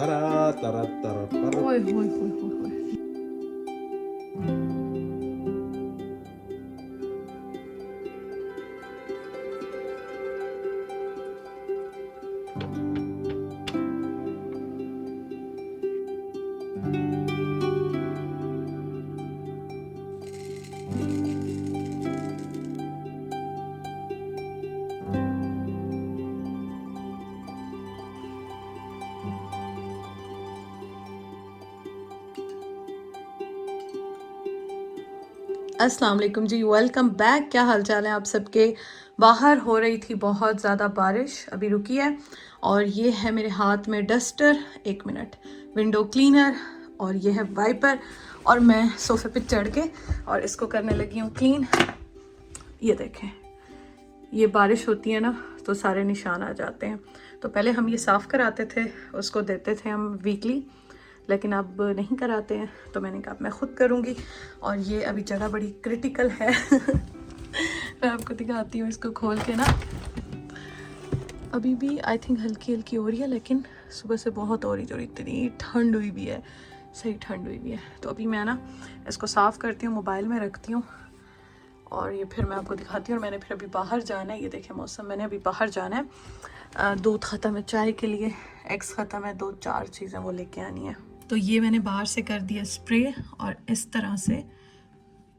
तरा तरा तरा तरा। ओए होए होए होए होए। अस्सलाम वालेकुम जी, वेलकम बैक। क्या हाल चाल है आप सबके। बाहर हो रही थी बहुत ज़्यादा बारिश, अभी रुकी है। और ये है मेरे हाथ में डस्टर, 1 मिनट, विंडो क्लीनर, और ये है वाइपर। और मैं सोफे पे चढ़ के और इसको करने लगी हूँ क्लीन। ये देखें, ये बारिश होती है ना तो सारे निशान आ जाते हैं। तो पहले हम ये साफ़ कराते थे, उसको देते थे हम वीकली, लेकिन अब नहीं कराते हैं। तो मैंने कहा मैं ख़ुद करूँगी। और ये अभी जगह बड़ी क्रिटिकल है मैं आपको दिखाती हूँ इसको खोल के ना। अभी भी आई थिंक हल्की हल्की हो रही है, लेकिन सुबह से बहुत हो रही जो इतनी ठंड हुई भी है, सही ठंड हुई भी है। तो अभी मैं ना इसको साफ़ करती हूँ, मोबाइल में रखती हूँ और ये फिर मैं आपको दिखाती हूँ। और मैंने फिर अभी बाहर जाना है, ये देखें मौसम, मैंने अभी बाहर जाना है। दूध ख़त्म है चाय के लिए, एग्स ख़त्म है, 2-4 चीज़ें वो लेके आनी है। तो ये मैंने बाहर से कर दिया स्प्रे, और इस तरह से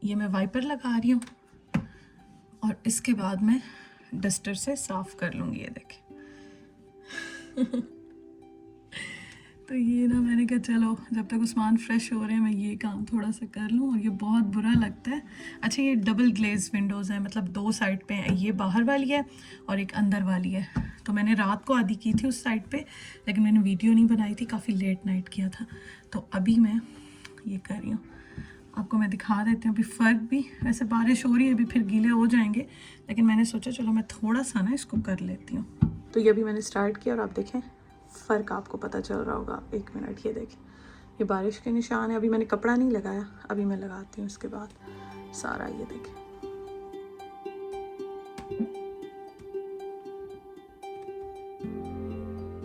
ये मैं वाइपर लगा रही हूँ और इसके बाद मैं डस्टर से साफ़ कर लूँगी। ये देखें तो ये ना मैंने कहा चलो जब तक उस्मान फ्रेश हो रहे हैं मैं ये काम थोड़ा सा कर लूँ। और ये बहुत बुरा लगता है। अच्छा, ये डबल ग्लेज विंडोज़ हैं, मतलब 2 साइड पे हैं, ये बाहर वाली है और एक अंदर वाली है। तो मैंने रात को आधी की थी उस साइड पे, लेकिन मैंने वीडियो नहीं बनाई थी, काफ़ी लेट नाइट किया था। तो अभी मैं ये कर रही हूँ, आपको मैं दिखा देती हूँ। अभी फ़र्क भी, वैसे बारिश हो रही है, अभी फिर गीले हो जाएंगे, लेकिन मैंने सोचा चलो मैं थोड़ा सा ना इसको कर लेती हूँ। तो ये अभी मैंने स्टार्ट किया और आप देखें फ़र्क आपको पता चल रहा होगा। 1 मिनट, ये देखें, ये बारिश के निशान है। अभी मैंने कपड़ा नहीं लगाया, अभी मैं लगाती हूँ इसके बाद सारा। ये देखें,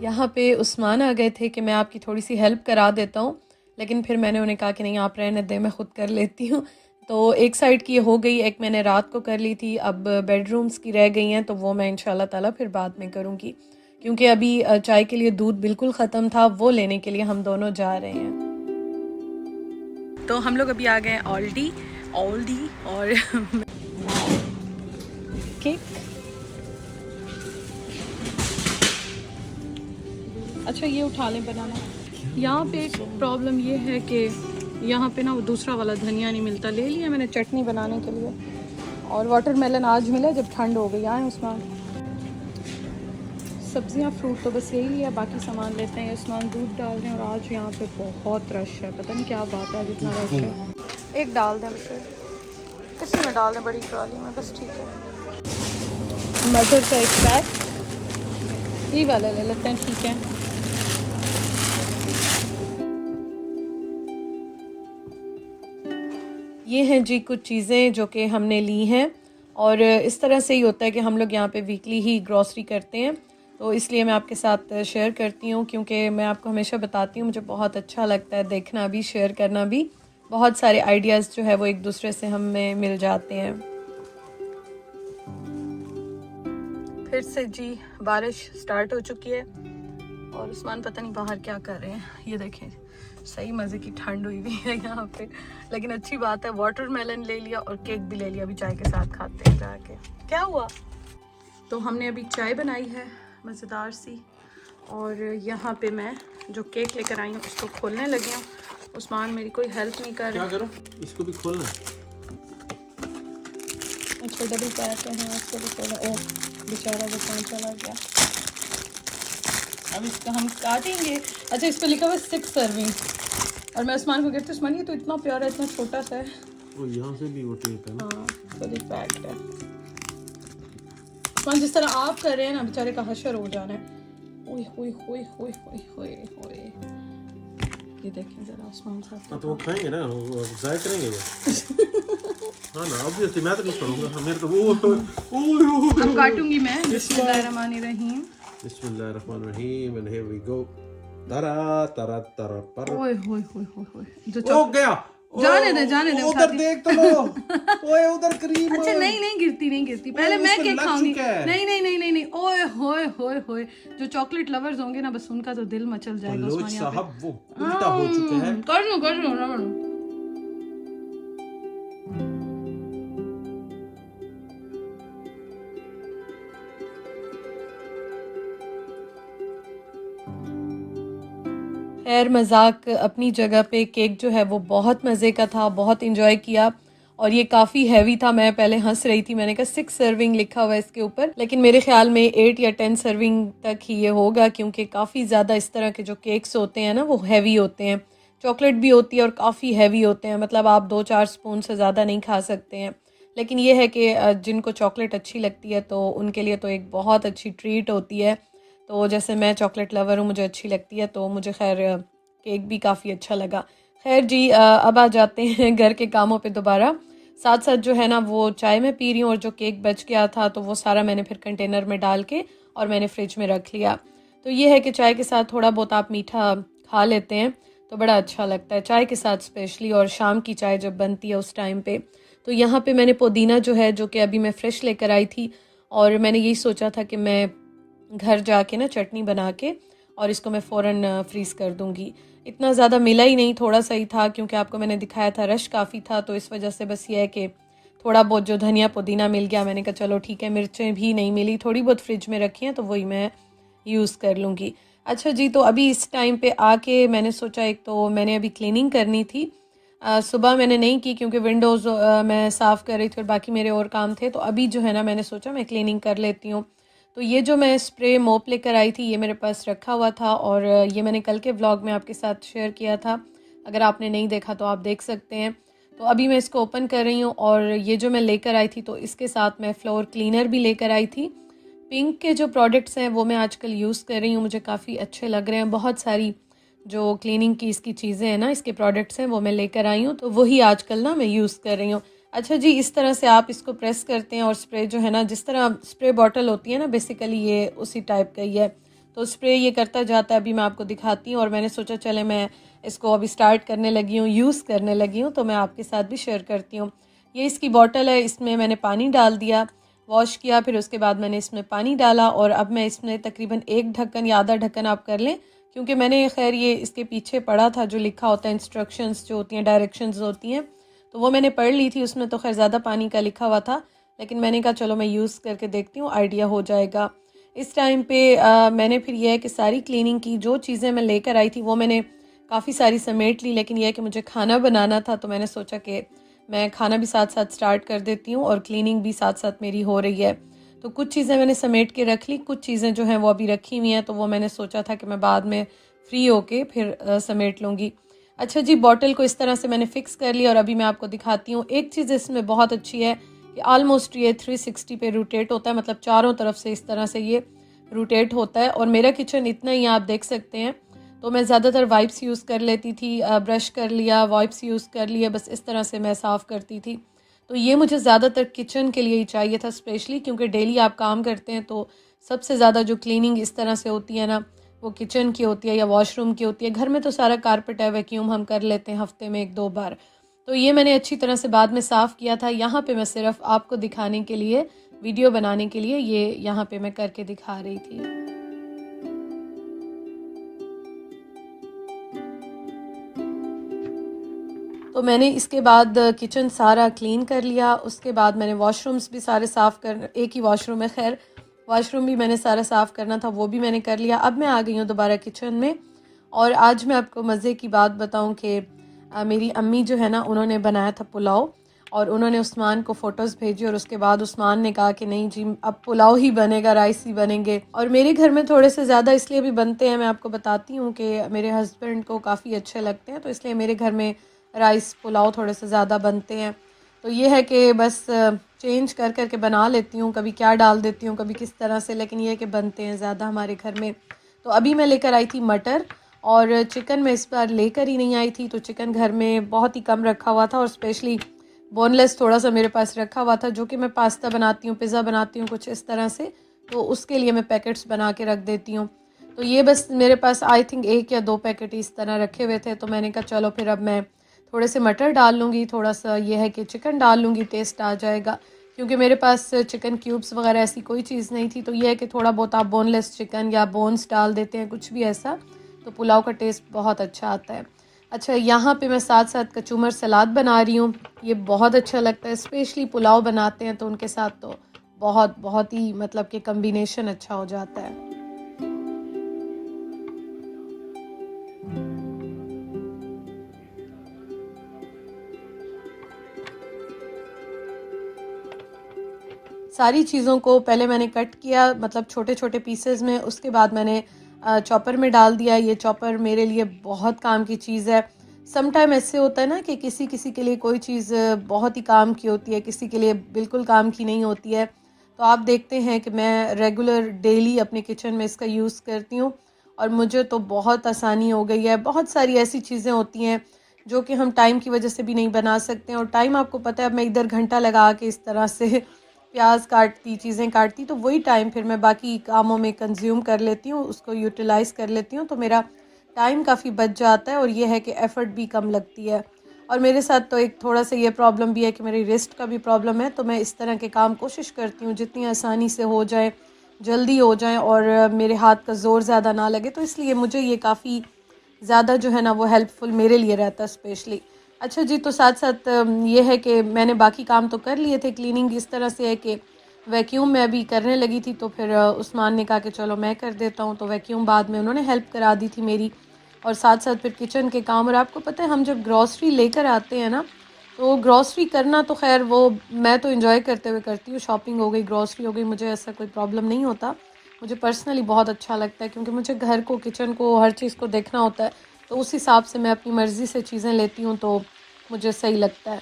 यहाँ पे उस्मान आ गए थे कि मैं आपकी थोड़ी सी हेल्प करा देता हूँ, लेकिन फिर मैंने उन्हें कहा कि नहीं आप रहने दें, मैं ख़ुद कर लेती हूँ। तो एक साइड की हो गई, एक मैंने रात को कर ली थी, अब बेडरूम्स की रह गई हैं, तो वो मैं इंशाल्लाह ताला फिर बाद में करूँगी, क्योंकि अभी चाय के लिए दूध बिल्कुल ख़त्म था, वो लेने के लिए हम दोनों जा रहे हैं। तो हम लोग अभी आ गए ऑल्डी और केक। अच्छा, ये उठा लें बनाना। यहाँ पे एक प्रॉब्लम ये है कि यहाँ पे ना वो दूसरा वाला धनिया नहीं मिलता, ले लिया मैंने चटनी बनाने के लिए। और वाटरमेलन आज मिला जब ठंड हो गई। आए उस्मान, सब्जियाँ फ्रूट तो बस यही लिया, बाकी सामान लेते हैं। उस्मान दूध डाल रहे हैं और आज यहाँ पे बहुत रश है, पता नहीं क्या बात है जितना रश है। एक डाल दें फिर, किसी में डाल दें, बड़ी ट्रॉली में, बस ठीक है। मदर का एक पैक, ये वाला ले लेते हैं, ठीक है। ये हैं जी कुछ चीज़ें जो कि हमने ली हैं, और इस तरह से ही होता है कि हम लोग यहाँ पे वीकली ही ग्रॉसरी करते हैं, तो इसलिए मैं आपके साथ शेयर करती हूँ, क्योंकि मैं आपको हमेशा बताती हूँ, मुझे बहुत अच्छा लगता है देखना भी, शेयर करना भी। बहुत सारे आइडियाज़ जो है वो एक दूसरे से हमें मिल जाते हैं। फिर से जी बारिश स्टार्ट हो चुकी है और उस्मान पता नहीं बाहर क्या कर रहे हैं। ये देखें, सही मज़े की ठंड हुई हुई है यहाँ पे, लेकिन अच्छी बात है। वाटरमेलन ले लिया और केक भी ले लिया, अभी चाय के साथ खाते हैं जाके। क्या हुआ? तो हमने अभी चाय बनाई है मज़ेदार सी, और यहाँ पे मैं जो केक लेकर आई हूँ उसको खोलने लगी हूँ। उस्मान मेरी कोई हेल्प नहीं कर रहा। क्या करो, इसको भी खोलना। अच्छा, डबल पैक है, हाँ इसको भी खोला। ओह बेचारा वो कहाँ चला गया। अब इसका हम काटेंगे। अच्छा, इस पर लिखा हुआ है 6 सर्विंग, और मैं उस्मान को कहती हूँ उस्मान ये तो इतना प्यारा, इतना छोटा सा है। वो यहाँ से भी वो टेप है ना। हाँ, फुली पैक्ड है। उस्मान जिस तरह आप कर रहे हैं ना, बेचारे का हशर हो जाना है। ओए होए होए होए होए होए होए, ये देखें जरा उस्मान साहब। हाँ तो वो खाएंगे ना, वो जाया करेंगे वो हाँ ना, ऑब्वियसली मैं तो नहीं करूँगा, मेरे तो वो अब काटूंगी मैं। बिस्मिल्लाहिर्रहमानिर्रहीम। बिस्मिल्लाहिर्रहमानिर्रहीम, and here we go. तरा तरा तरा पर ओए होए होए होए होए जो ओ गया जाने दे उधर उठाती। देख तो लो ओए उधर क्रीम अच्छा नहीं गिरती पहले ओए, मैं उसमें केक लग खाऊंगी। चुका है। नहीं ओए होए होए होए जो चॉकलेट लवर्स होंगे ना बस उनका तो दिल मचल जाएगा बलोच उस्मान यहाँ पे। साहब वो उल्टा हो चुका है। कर लो रमन। खैर मजाक अपनी जगह पे, केक जो है वो बहुत मज़े का था, बहुत इंजॉय किया और ये काफ़ी हैवी था। मैं पहले हंस रही थी, मैंने कहा 6 सर्विंग लिखा हुआ है इसके ऊपर, लेकिन मेरे ख्याल में 8 या 10 सर्विंग तक ही ये होगा क्योंकि काफ़ी ज़्यादा इस तरह के जो केक्स होते हैं ना वो हैवी होते हैं। चॉकलेट भी होती है और काफ़ी हैवी होते हैं, मतलब आप 2-4 स्पून से ज़्यादा नहीं खा सकते हैं। लेकिन ये है कि जिनको चॉकलेट अच्छी लगती है तो उनके लिए तो एक बहुत अच्छी ट्रीट होती है। तो जैसे मैं चॉकलेट लवर हूँ, मुझे अच्छी लगती है, तो मुझे खैर केक भी काफ़ी अच्छा लगा। खैर जी अब आ जाते हैं घर के कामों पे दोबारा। साथ साथ जो है ना वो चाय मैं पी रही हूँ और जो केक बच गया था तो वो सारा मैंने फिर कंटेनर में डाल के और मैंने फ्रिज में रख लिया। तो ये है कि चाय के साथ थोड़ा बहुत आप मीठा खा लेते हैं तो बड़ा अच्छा लगता है, चाय के साथ स्पेशली, और शाम की चाय जब बनती है उस टाइम पे। तो यहाँ पे मैंने पुदीना जो है, जो कि अभी मैं फ्रेश लेकर आई थी, और मैंने यही सोचा था कि मैं घर जाके ना चटनी बना के और इसको मैं फ़ौरन फ्रीज़ कर दूँगी। इतना ज़्यादा मिला ही नहीं, थोड़ा सा ही था क्योंकि आपको मैंने दिखाया था रश काफ़ी था, तो इस वजह से बस ये है कि थोड़ा बहुत जो धनिया पुदीना मिल गया। मैंने कहा चलो ठीक है, मिर्चें भी नहीं मिली, थोड़ी बहुत फ्रिज में रखी हैं तो वही मैं यूज़ कर लूँगी। अच्छा जी, तो अभी इस टाइम पे आके मैंने सोचा, एक तो मैंने अभी क्लीनिंग करनी थी, सुबह मैंने नहीं की क्योंकि विंडोज़ मैं साफ़ कर रही थी और बाकी मेरे और काम थे, तो अभी जो है ना मैंने सोचा मैं क्लीनिंग कर लेती हूँ। तो ये जो मैं स्प्रे मोप लेकर आई थी ये मेरे पास रखा हुआ था और ये मैंने कल के व्लॉग में आपके साथ शेयर किया था, अगर आपने नहीं देखा तो आप देख सकते हैं। तो अभी मैं इसको ओपन कर रही हूँ और ये जो मैं लेकर आई थी तो इसके साथ मैं फ्लोर क्लीनर भी लेकर आई थी। पिंक के जो प्रोडक्ट्स हैं वो मैं आजकल यूज़ कर रही हूँ, मुझे काफ़ी अच्छे लग रहे हैं। बहुत सारी जो क्लीनिंग की इसकी चीज़ें हैं ना, इसके प्रोडक्ट्स हैं, वो मैं लेकर आई हूँ, तो वही आजकल ना मैं यूज़ कर रही हूँ। अच्छा जी, इस तरह से आप इसको प्रेस करते हैं और स्प्रे जो है ना, जिस तरह स्प्रे बॉटल होती है ना, बेसिकली ये उसी टाइप का ही है। तो स्प्रे ये करता जाता है, अभी मैं आपको दिखाती हूँ और मैंने सोचा चले मैं इसको अभी स्टार्ट करने लगी हूँ, यूज़ करने लगी हूँ, तो मैं आपके साथ भी शेयर करती हूँ। ये इसकी बॉटल है, इसमें मैंने पानी डाल दिया, वॉश किया, फिर उसके बाद मैंने इसमें पानी डाला और अब मैं इसमें तकरीबन 1 ढक्कन या आधा ढक्कन आप कर लें, क्योंकि मैंने खैर ये इसके पीछे पढ़ा था जो लिखा होता है, इंस्ट्रक्शंस जो होती हैं, डायरेक्शंस होती हैं, तो वो मैंने पढ़ ली थी। उसमें तो खैर ज़्यादा पानी का लिखा हुआ था, लेकिन मैंने कहा चलो मैं यूज़ करके देखती हूँ, आइडिया हो जाएगा। इस टाइम पे मैंने फिर यह है कि सारी क्लीनिंग की जो चीज़ें मैं लेकर आई थी वो मैंने काफ़ी सारी समेट ली, लेकिन यह है कि मुझे खाना बनाना था, तो मैंने सोचा कि मैं खाना भी साथ साथ स्टार्ट कर देती हूँ और क्लीनिंग भी साथ साथ मेरी हो रही है। तो कुछ चीज़ें मैंने समेट के रख ली, कुछ चीज़ें जो हैं वो अभी रखी हुई हैं, तो वो मैंने सोचा था कि मैं बाद में फ्री होके फिर समेट लूँगी। अच्छा जी, बॉटल को इस तरह से मैंने फ़िक्स कर लिया और अभी मैं आपको दिखाती हूँ। एक चीज़ इसमें बहुत अच्छी है कि ऑलमोस्ट ये 360 पे रोटेट होता है, मतलब चारों तरफ से इस तरह से ये रोटेट होता है। और मेरा किचन इतना ही आप देख सकते हैं, तो मैं ज़्यादातर वाइप्स यूज़ कर लेती थी, ब्रश कर लिया, वाइप्स यूज़ कर लिए, बस इस तरह से मैं साफ़ करती थी। तो ये मुझे ज़्यादातर किचन के लिए ही चाहिए था स्पेशली, क्योंकि डेली आप काम करते हैं तो सबसे ज़्यादा जो क्लीनिंग इस तरह से होती है ना, वो किचन की होती है या वॉशरूम की होती है। घर में तो सारा कारपेट है, वैक्यूम हम कर लेते हैं हफ्ते में 1-2 बार। तो ये मैंने अच्छी तरह से बाद में साफ़ किया था। यहाँ पे मैं सिर्फ आपको दिखाने के लिए, वीडियो बनाने के लिए ये यहाँ पे मैं करके दिखा रही थी। तो मैंने इसके बाद किचन सारा क्लीन कर लिया। उसके बाद मैंने वॉशरूम्स भी सारे साफ़ कर, एक ही वॉशरूम है खैर, वॉशरूम भी मैंने सारा साफ़ करना था, वो भी मैंने कर लिया। अब मैं आ गई हूँ दोबारा किचन में और आज मैं आपको मज़े की बात बताऊँ कि मेरी अम्मी जो है ना, उन्होंने बनाया था पुलाव और उन्होंने उस्मान को फ़ोटोज़ भेजी और उसके बाद उस्मान ने कहा कि नहीं जी अब पुलाव ही बनेगा, राइस ही बनेंगे। और मेरे घर में थोड़े से ज़्यादा इसलिए भी बनते हैं, मैं आपको बताती हूँ कि मेरे हस्बैंड को काफ़ी अच्छे लगते हैं, तो इसलिए मेरे घर में राइस पुलाव थोड़े से ज़्यादा बनते हैं। तो ये है कि बस चेंज कर कर के बना लेती हूँ, कभी क्या डाल देती हूँ, कभी किस तरह से, लेकिन ये है कि बनते हैं ज़्यादा हमारे घर में। तो अभी मैं लेकर आई थी मटर और चिकन मैं इस बार लेकर ही नहीं आई थी, तो चिकन घर में बहुत ही कम रखा हुआ था और स्पेशली बोनलेस थोड़ा सा मेरे पास रखा हुआ था, जो कि मैं पास्ता बनाती हूँ, पिज़्ज़ा बनाती हूँ, कुछ इस तरह से, तो उसके लिए मैं पैकेट्स बना के रख देती हूँ। तो ये बस मेरे पास आई थिंक 1 या 2 पैकेट इस तरह रखे हुए थे, तो मैंने कहा चलो फिर अब मैं थोड़े से मटर डाल लूँगी, थोड़ा सा ये है कि चिकन डाल लूँगी, टेस्ट आ जाएगा। क्योंकि मेरे पास चिकन क्यूब्स वगैरह ऐसी कोई चीज़ नहीं थी, तो ये है कि थोड़ा बहुत आप बोनलेस चिकन या बोन्स डाल देते हैं, कुछ भी ऐसा, तो पुलाव का टेस्ट बहुत अच्छा आता है। अच्छा, यहाँ पे मैं साथ साथ कचूमर सलाद बना रही हूँ। ये बहुत अच्छा लगता है, स्पेशली पुलाव बनाते हैं तो उनके साथ तो बहुत बहुत ही मतलब कि कम्बिनेशन अच्छा हो जाता है। सारी चीज़ों को पहले मैंने कट किया, मतलब छोटे छोटे पीसेस में, उसके बाद मैंने चॉपर में डाल दिया। ये चॉपर मेरे लिए बहुत काम की चीज़ है। सम टाइम ऐसे होता है ना कि किसी किसी के लिए कोई चीज़ बहुत ही काम की होती है, किसी के लिए बिल्कुल काम की नहीं होती है। तो आप देखते हैं कि मैं रेगुलर डेली अपने किचन में इसका यूज़ करती हूँ और मुझे तो बहुत आसानी हो गई है। बहुत सारी ऐसी चीज़ें होती हैं जो कि हम टाइम की वजह से भी नहीं बना सकते हैं, और टाइम आपको पता है, अब मैं इधर घंटा लगा के इस तरह से प्याज काटती, चीज़ें काटती, तो वही टाइम फिर मैं बाकी कामों में कंज्यूम कर लेती हूँ, उसको यूटिलाइज़ कर लेती हूँ, तो मेरा टाइम काफ़ी बच जाता है और ये है कि एफ़र्ट भी कम लगती है। और मेरे साथ तो एक थोड़ा सा ये प्रॉब्लम भी है कि मेरी रिस्ट का भी प्रॉब्लम है, तो मैं इस तरह के काम कोशिश करती हूँ जितनी आसानी से हो जाए, जल्दी हो जाए और मेरे हाथ का ज़ोर ज़्यादा ना लगे, तो इसलिए मुझे ये काफ़ी ज़्यादा जो है ना वो हेल्पफुल मेरे लिए रहता है स्पेशली। अच्छा जी, तो साथ साथ ये है कि मैंने बाकी काम तो कर लिए थे। क्लीनिंग इस तरह से है कि वैक्यूम मैं अभी करने लगी थी, तो फिर उस्मान ने कहा कि चलो मैं कर देता हूँ, तो वैक्यूम बाद में उन्होंने हेल्प करा दी थी मेरी। और साथ साथ फिर किचन के काम, और आपको पता है हम जब ग्रॉसरी लेकर आते हैं ना, तो ग्रॉसरी करना तो खैर वो मैं तो एंजॉय करते हुए करती हूँ। शॉपिंग हो गई, ग्रॉसरी हो गई, मुझे ऐसा कोई प्रॉब्लम नहीं होता। मुझे पर्सनली बहुत अच्छा लगता है क्योंकि मुझे घर को, किचन को, हर चीज़ को देखना होता है, तो उस हिसाब से मैं अपनी मर्ज़ी से चीज़ें लेती हूँ, तो मुझे सही लगता है।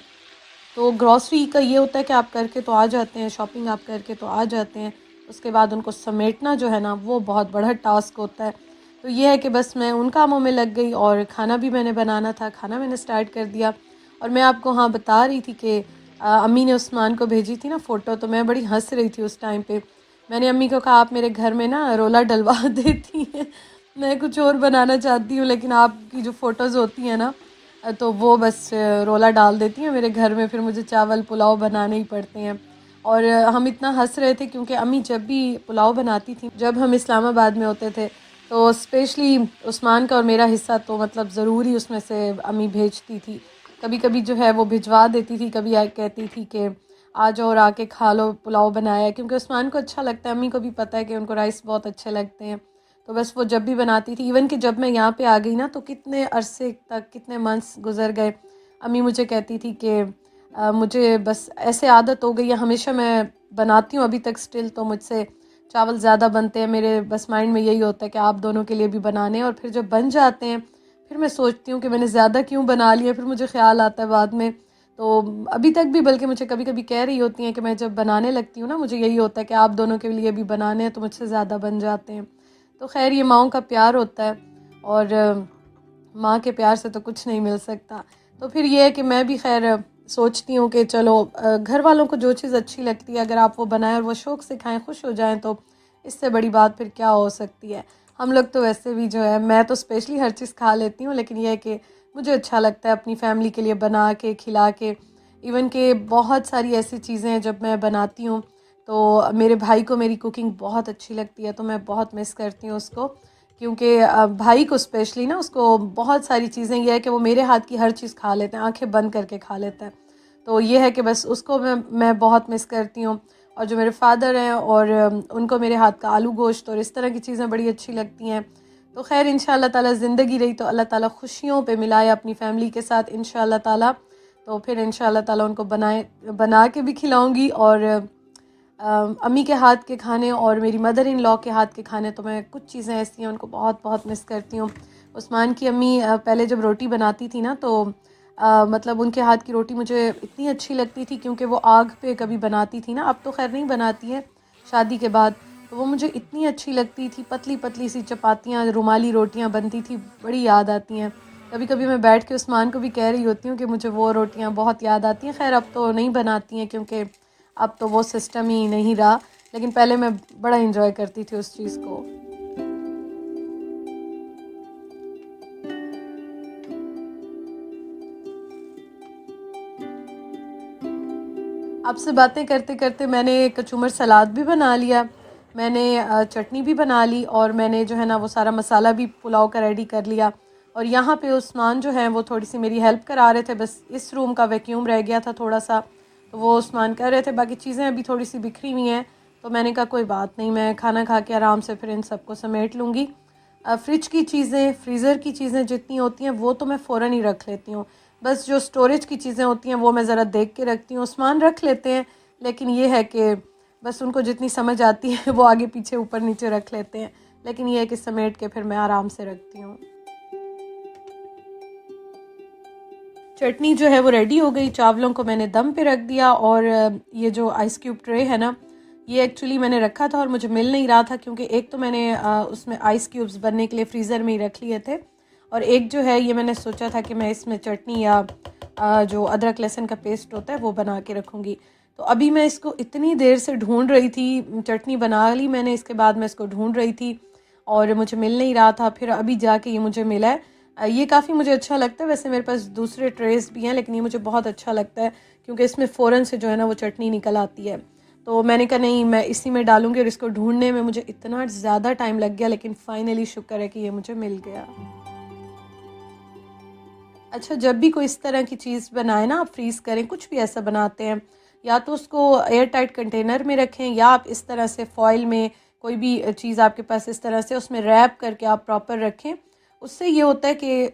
तो ग्रॉसरी का ये होता है कि आप करके तो आ जाते हैं, शॉपिंग आप करके तो आ जाते हैं, उसके बाद उनको समेटना जो है ना वो बहुत बड़ा टास्क होता है। तो ये है कि बस मैं उन कामों में लग गई और खाना भी मैंने बनाना था, खाना मैंने स्टार्ट कर दिया। और मैं आपको हाँ बता रही थी कि अम्मी ने उस्मान को भेजी थी ना फ़ोटो, तो मैं बड़ी हंस रही थी उस टाइम पे। मैंने अम्मी को कहा आप मेरे घर में ना रोला डलवा देती हैं, मैं कुछ और बनाना चाहती हूँ लेकिन आपकी जो फ़ोटोज़ होती हैं ना तो वो बस रोला डाल देती हैं मेरे घर में, फिर मुझे चावल पुलाव बनाने ही पड़ते हैं। और हम इतना हंस रहे थे क्योंकि अम्मी जब भी पुलाव बनाती थी, जब हम इस्लामाबाद में होते थे, तो स्पेशली उस्मान का और मेरा हिस्सा तो मतलब ज़रूरी उसमें से अम्मी भेजती थी। कभी कभी जो है वो भिजवा देती थी, कभी कहती थी कि आ जाओ और आके खा लो, पुलाव बनाया है, क्योंकि उस्मान को अच्छा लगता है, अम्मी को भी पता है कि उनको राइस बहुत अच्छे लगते हैं। तो बस वो जब भी बनाती थी, इवन कि जब मैं यहाँ पे आ गई ना, तो कितने अरसे तक, कितने मंथ्स गुजर गए, अम्मी मुझे कहती थी कि मुझे बस ऐसे आदत हो गई है, हमेशा मैं बनाती हूँ अभी तक स्टिल, तो मुझसे चावल ज़्यादा बनते हैं, मेरे बस माइंड में यही होता है कि आप दोनों के लिए भी बनाने हैं। और फिर जब बन जाते हैं फिर मैं सोचती हूँ कि मैंने ज़्यादा क्यों बना लिया, फिर मुझे ख्याल आता है बाद में। तो अभी तक भी बल्कि मुझे कभी कभी कह रही होती हैं कि मैं जब बनाने लगती हूँ ना, मुझे यही होता है कि आप दोनों के लिए भी बनाने हैं, तो मुझसे ज़्यादा बन जाते हैं। तो खैर ये माँओं का प्यार होता है, और माँ के प्यार से तो कुछ नहीं मिल सकता। तो फिर ये है कि मैं भी खैर सोचती हूँ कि चलो घर वालों को जो चीज़ अच्छी लगती है अगर आप वो बनाएं और वो शौक़ से खाएं, खुश हो जाएं, तो इससे बड़ी बात फिर क्या हो सकती है। हम लोग तो वैसे भी जो है, मैं तो स्पेशली हर चीज़ खा लेती हूँ, लेकिन यह है कि मुझे अच्छा लगता है अपनी फैमिली के लिए बना के, खिला के। इवन के बहुत सारी ऐसी चीज़ें हैं जब मैं बनाती हूँ तो मेरे भाई को मेरी कुकिंग बहुत अच्छी लगती है, तो मैं बहुत मिस करती हूँ उसको, क्योंकि भाई को स्पेशली ना, उसको बहुत सारी चीज़ें, ये है कि वो मेरे हाथ की हर चीज़ खा लेते हैं, आंखें बंद करके खा लेता है। तो ये है कि बस उसको मैं बहुत मिस करती हूँ। और जो मेरे फादर हैं, और उनको मेरे हाथ का आलू गोश्त और इस तरह की चीज़ें बड़ी अच्छी लगती हैं। तो खैर इंशाल्लाह ताला ज़िंदगी रही तो अल्लाह ताला खुशियों पे मिलाए अपनी फ़ैमिली के साथ इंशाल्लाह ताला। तो फिर इंशाल्लाह ताला उनको बना के भी खिलाऊँगी, और अम्मी के हाथ के खाने और मेरी मदर इन लॉ के हाथ के खाने, तो मैं कुछ चीज़ें ऐसी हैं उनको बहुत बहुत मिस करती हूँ। उस्मान की अम्मी पहले जब रोटी बनाती थी ना, तो मतलब उनके हाथ की रोटी मुझे इतनी अच्छी लगती थी, क्योंकि वो आग पे कभी बनाती थी ना, अब तो खैर नहीं बनाती है शादी के बाद, तो वो मुझे इतनी अच्छी लगती थी। पतली पतली सी चपातियाँ, रुमाली रोटियाँ बनती थी, बड़ी याद आती हैं। कभी कभी मैं बैठ के उस्मान को भी कह रही होती हूँ कि मुझे वो रोटियाँ बहुत याद आती हैं। खैर अब तो नहीं बनाती हैं क्योंकि अब तो वो सिस्टम ही नहीं रहा, लेकिन पहले मैं बड़ा इंजॉय करती थी उस चीज़ को। आपसे बातें करते करते मैंने कचूमर सलाद भी बना लिया, मैंने चटनी भी बना ली और मैंने जो है ना वो सारा मसाला भी पुलाव का रेडी कर लिया। और यहाँ पे उस्मान जो है वो थोड़ी सी मेरी हेल्प करा रहे थे, बस इस रूम का वैक्यूम रह गया था थोड़ा सा, तो वो उस्मान कर रहे थे। बाकी चीज़ें अभी थोड़ी सी बिखरी हुई हैं, तो मैंने कहा कोई बात नहीं, मैं खाना खा के आराम से फिर इन सबको समेट लूँगी। फ्रिज की चीज़ें, फ्रीज़र की चीज़ें जितनी होती हैं वो तो मैं फ़ौरन ही रख लेती हूँ। बस जो स्टोरेज की चीज़ें होती हैं वो मैं ज़रा देख के रखती हूँ। उस्मान रख लेते हैं, लेकिन ये है कि बस उनको जितनी समझ आती है वो आगे पीछे ऊपर नीचे रख लेते हैं, लेकिन ये है कि समेट के फिर मैं आराम से रखती हूँ। चटनी जो है वो रेडी हो गई, चावलों को मैंने दम पे रख दिया। और ये जो आइस क्यूब ट्रे है ना, ये एक्चुअली मैंने रखा था और मुझे मिल नहीं रहा था, क्योंकि एक तो मैंने उसमें आइस क्यूब्स बनने के लिए फ्रीज़र में ही रख लिए थे, और एक जो है ये मैंने सोचा था कि मैं इसमें चटनी या जो अदरक लहसुन का पेस्ट होता है वो बना के रखूँगी। तो अभी मैं इसको इतनी देर से ढूंढ रही थी, चटनी बना ली मैंने, इसके बाद मैं इसको ढूंढ रही थी और मुझे मिल नहीं रहा था, फिर अभी जाके ये मुझे मिला है। ये काफ़ी मुझे अच्छा लगता है। वैसे मेरे पास दूसरे ट्रेस भी हैं, लेकिन ये मुझे बहुत अच्छा लगता है क्योंकि इसमें फ़ौरन से जो है ना वो चटनी निकल आती है। तो मैंने कहा नहीं, मैं इसी में डालूंगी, और इसको ढूंढने में मुझे इतना ज़्यादा टाइम लग गया, लेकिन फाइनली शुक्र है कि ये मुझे मिल गया। अच्छा, जब भी कोई इस तरह की चीज़ बनाए ना, आप फ्रीज़ करें, कुछ भी ऐसा बनाते हैं, या तो उसको एयर टाइट कंटेनर में रखें, या आप इस तरह से फॉइल में कोई भी चीज़ आपके पास इस तरह से उसमें रैप करके आप प्रॉपर रखें। उससे ये होता है कि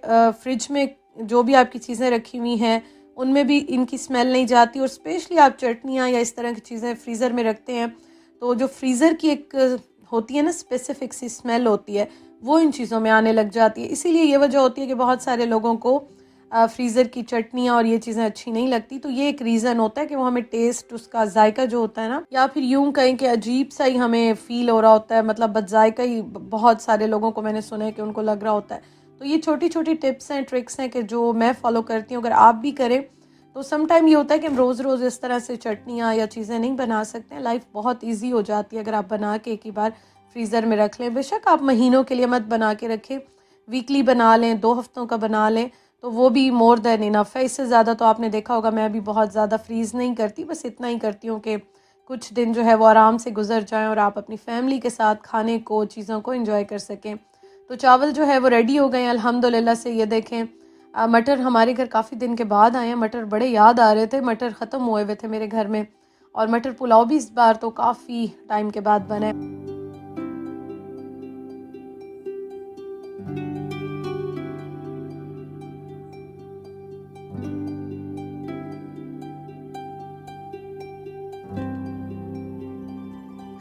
फ्रिज में जो भी आपकी चीज़ें रखी हुई हैं उनमें भी इनकी स्मेल नहीं जाती। और स्पेशली आप चटनियाँ या इस तरह की चीज़ें फ्रीज़र में रखते हैं, तो जो फ्रीज़र की एक होती है ना स्पेसिफिक सी स्मेल होती है, वो इन चीज़ों में आने लग जाती है। इसीलिए ये वजह होती है कि बहुत सारे लोगों को फ्रीज़र की चटनियाँ और ये चीज़ें अच्छी नहीं लगती। तो ये एक रीज़न होता है कि वो हमें टेस्ट, उसका जायका जो होता है ना, या फिर यूं कहें कि अजीब सा ही हमें फ़ील हो रहा होता है, मतलब बदजायका ही बहुत सारे लोगों को मैंने सुना है कि उनको लग रहा होता है। तो ये छोटी छोटी टिप्स हैं, ट्रिक्स हैं कि जो मैं फ़ॉलो करती हूँ, अगर आप भी करें तो सम टाइम ये होता है कि हम रोज़ रोज़ इस तरह से चटनियाँ या चीज़ें नहीं बना सकते हैं। लाइफ बहुत ईजी हो जाती है अगर आप बना के एक ही बार फ्रीज़र में रख लें। बेशक आप महीनों के लिए मत बना के रखें, वीकली बना लें, 2 हफ्तों का बना लें, तो वो भी मोर देन इनफ है। इससे ज़्यादा तो आपने देखा होगा मैं भी बहुत ज़्यादा फ्रीज़ नहीं करती, बस इतना ही करती हूँ कि कुछ दिन जो है वो आराम से गुजर जाएं और आप अपनी फैमिली के साथ खाने को, चीज़ों को एंजॉय कर सकें। तो चावल जो है वो रेडी हो गए हैं अल्हम्दुलिल्लाह से। ये देखें, मटर हमारे घर काफ़ी दिन के बाद आए हैं, मटर बड़े याद आ रहे थे, मटर ख़त्म हुए हुए थे मेरे घर में, और मटर पुलाव भी इस बार तो काफ़ी टाइम के बाद बना है।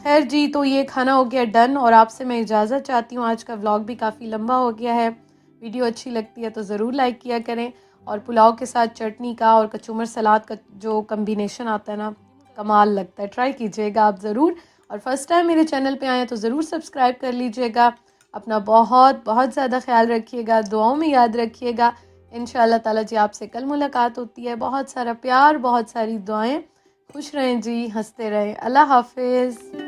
खैर जी, तो ये खाना हो गया डन, और आपसे मैं इजाज़त चाहती हूँ। आज का व्लॉग भी काफ़ी लंबा हो गया है। वीडियो अच्छी लगती है तो ज़रूर लाइक किया करें, और पुलाव के साथ चटनी का और कचूमर सलाद का जो कम्बिनेशन आता है ना, कमाल लगता है। ट्राई कीजिएगा आप ज़रूर, और फर्स्ट टाइम मेरे चैनल पे आए हैं तो ज़रूर सब्सक्राइब कर लीजिएगा। अपना बहुत बहुत ज़्यादा ख्याल रखिएगा, दुआओं में याद रखिएगा। इंशाअल्लाह ताला जी आपसे कल मुलाकात होती है। बहुत सारा प्यार, बहुत सारी दुआएं। खुश रहें जी, हंसते रहें। अल्लाह हाफिज़।